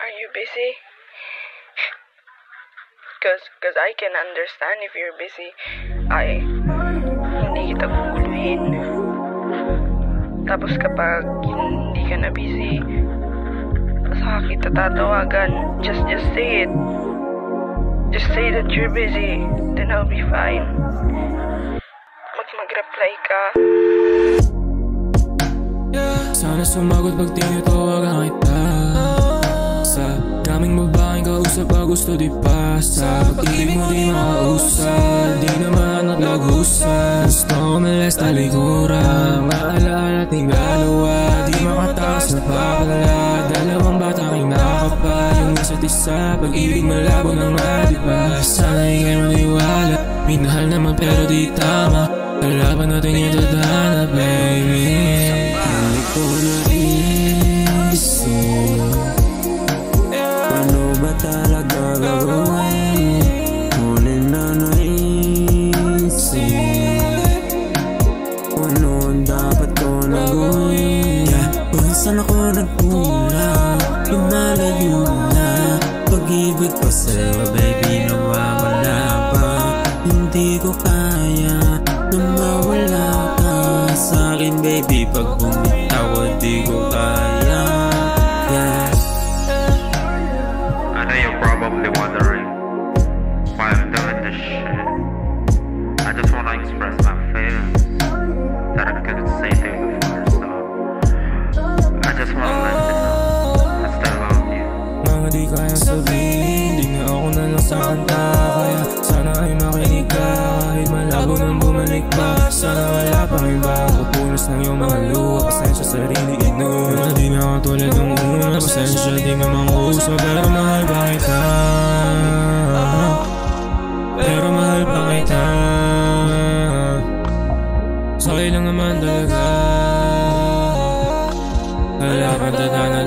Are you busy? Cause I can understand if you're busy. Hindi kita guguluhin. Tapos kapag hindi ka na busy, saka kita tatawagan. Just say it. Just say that you're busy. Then I'll be fine. Mag-reply ka. Sana sumagot pag tinatawagan kita. Sa daming babaeng kausap pa gusto di pasa. Pag-ibig mo di makausap, di naman naglagusan. Gusto ko malas talikuran, maalala at tingalawa. Di makatakas na pakala, dalawang bata kay nakakapal. Yung isa't isa, pag-ibig malabo ng madiba. Sana ikay maniwala, minahal naman pero di tama. Kalaban natin yung dadana, baby. Hindi ko naisip ano ba talaga gagawin? Ngunit na naisip ano ang dapat ko na gawin. Kung saan ako nagkulang, pinalayo na. Pag-ibig ko sa'yo, baby, nawawala pa. Hindi ko kaya na mawala ka sa'kin, baby. Pag bumitaw, di ko kaya. I know you're probably wondering why I'm doing this shit. I just wanna express my feelings that I couldn't say to you before, so I just wanna let you know I still love you. Mga di kaya sabihin, di na ako na lang sa kanta. Kaya sana ay makinig ka, kahit malabo nang bumalik pa. Sana wala pang iba, pupunas ng iyong mga luha. Pasensya sa rini inuha, di na ako tulad ng una. Pasensya di naman uso, pero mahal pa kita. Pero mahal pa kita. Sa'yo lang naman talaga. Wala kang dadana